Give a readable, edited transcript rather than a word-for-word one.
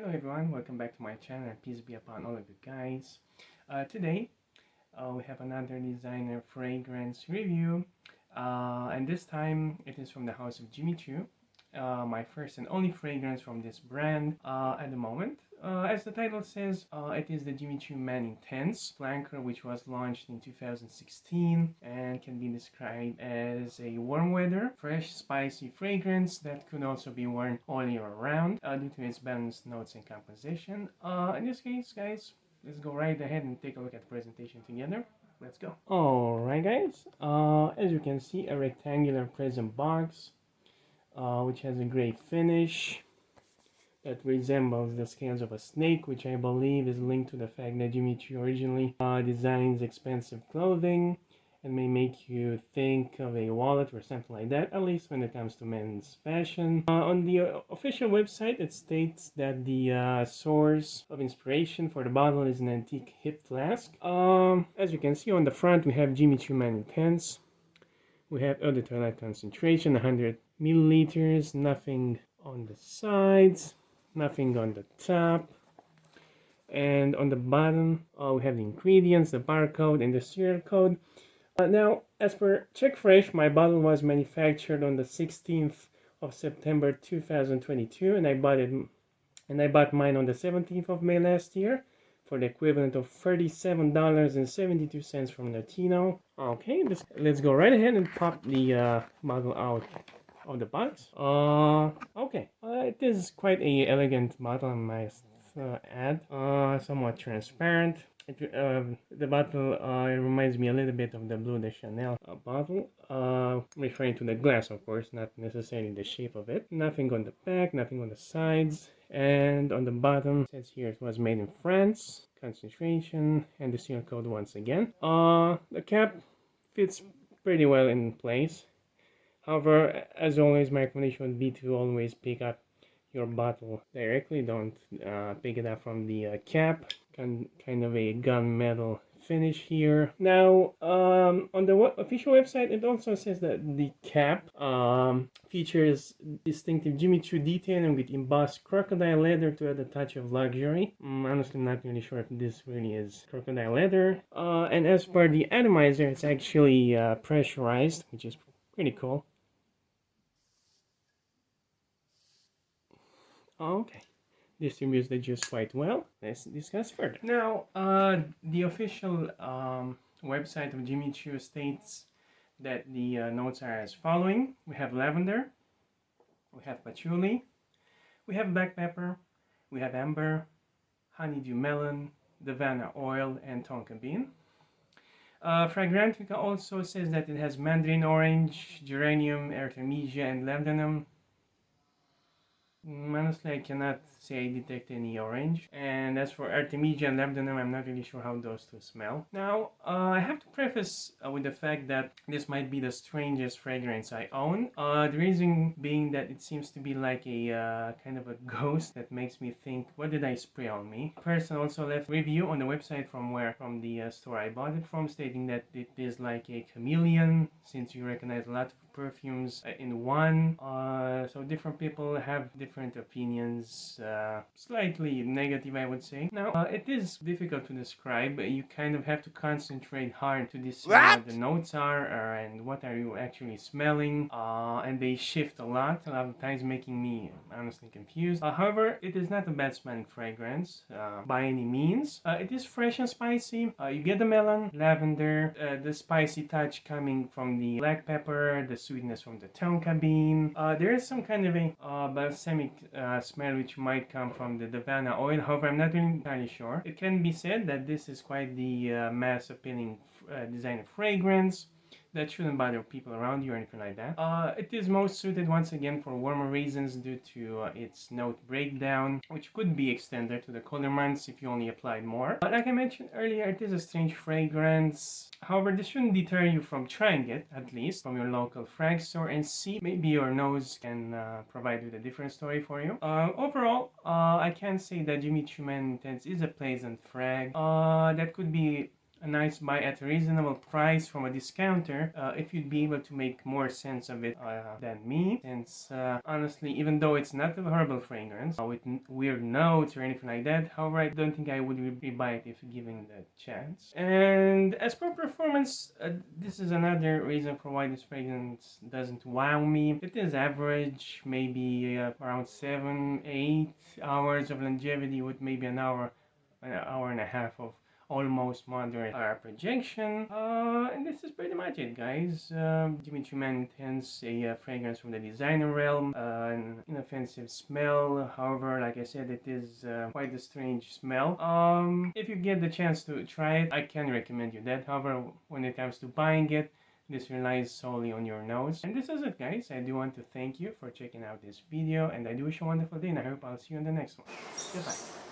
Hello everyone, welcome back to my channel and peace be upon all of you guys. Today we have another designer fragrance review and this time it is from the house of Jimmy Choo. My first and only fragrance from this brand at the moment. As the title says, it is the Jimmy Choo Man Intense flanker, which was launched in 2016 and can be described as a warm weather, fresh, spicy fragrance that could also be worn all year round due to its balanced notes and composition. In this case, guys, let's go right ahead and take a look at the presentation together. Let's go. Alright guys, as you can see, a rectangular present box which has a gray finish that resembles the scales of a snake, which I believe is linked to the fact that Jimmy Choo originally designs expensive clothing and may make you think of a wallet or something like that, at least when it comes to men's fashion. On the official website, it states that the source of inspiration for the bottle is an antique hip flask. As you can see on the front, we have Jimmy Choo Man Intense. We have eau de toilette concentration, 100 milliliters, nothing on the sides, nothing on the top. And on the bottom, we have the ingredients, the barcode, and the serial code. Now, as per Check Fresh, my bottle was manufactured on the 16th of September 2022, and I bought mine on the 17th of May last year for the equivalent of $37.72 from Latino. Okay, let's go right ahead and pop the bottle out of the box. Okay, it is quite a elegant bottle, I must add. Somewhat transparent. The bottle reminds me a little bit of the Blue de Chanel bottle, referring to the glass, of course, not necessarily the shape of it. Nothing on the back, nothing on the sides, and on the bottom, it says here it was made in France, concentration, and the serial code once again. The cap fits pretty well in place. However, as always, my recommendation would be to always pick up your bottle directly. Don't pick it up from the cap. Kind of a gunmetal finish here. Now, on the official website, it also says that the cap features distinctive Jimmy Choo detailing with embossed crocodile leather to add a touch of luxury. Honestly, I'm not really sure if this really is crocodile leather. And as per the atomizer, it's actually pressurized, which is pretty cool. Okay, distributes the juice quite well. Let's discuss further. Now, the official website of Jimmy Choo states that the notes are as following. We have lavender, we have patchouli, we have black pepper, we have amber, honeydew melon, Davana oil, and tonka bean. Fragrantica also says that it has mandarin orange, geranium, artemisia, and labdanum. Honestly, I cannot say I detect any orange. And as for Artemisia and Labdanum, I'm not really sure how those two smell. Now, I have to preface with the fact that this might be the strangest fragrance I own. The reason being that it seems to be like a kind of a ghost that makes me think, what did I spray on me? A person also left a review on the website from the store I bought it from, stating that it is like a chameleon, since you recognize a lot of perfumes in one. So different people have different opinions, slightly negative, I would say. Now, it is difficult to describe. You kind of have to concentrate hard to discern what the notes are and what are you actually smelling, and they shift a lot of times, making me honestly confused. However, it is not a bad smelling fragrance by any means. It is fresh and spicy. You get the melon, lavender, the spicy touch coming from the black pepper, the sweetness from the tonka bean. There is some kind of a balsamic smell which might come from the Davana oil. However, I'm not really entirely sure. It can be said that this is quite the mass appealing design of fragrance that shouldn't bother people around you or anything like that. It is most suited once again for warmer reasons due to its note breakdown, which could be extended to the colder months if you only applied more. But like I mentioned earlier, it is a strange fragrance. However, this shouldn't deter you from trying it, at least from your local frag store, and see maybe your nose can provide you with a different story for you. Overall, I can say that Jimmy Choo Man Intense is a pleasant frag that could be a nice buy at a reasonable price from a discounter, if you'd be able to make more sense of it than me, since honestly, even though it's not a horrible fragrance with weird notes or anything like that, however, I don't think I would buy it if given the chance. And as for performance, this is another reason for why this fragrance doesn't wow me. It is average, maybe around 7-8 hours of longevity with maybe an hour and a half of almost moderate projection. And this is pretty much it, guys. Jimmy Choo Man Intense, a fragrance from the designer realm, an inoffensive smell. However, like I said, it is quite a strange smell. If you get the chance to try it, I can recommend you that. However, when it comes to buying it, this relies solely on your nose. And this is it, guys. I do want to thank you for checking out this video, and I do wish you a wonderful day, and I hope I'll see you in the next one. Goodbye.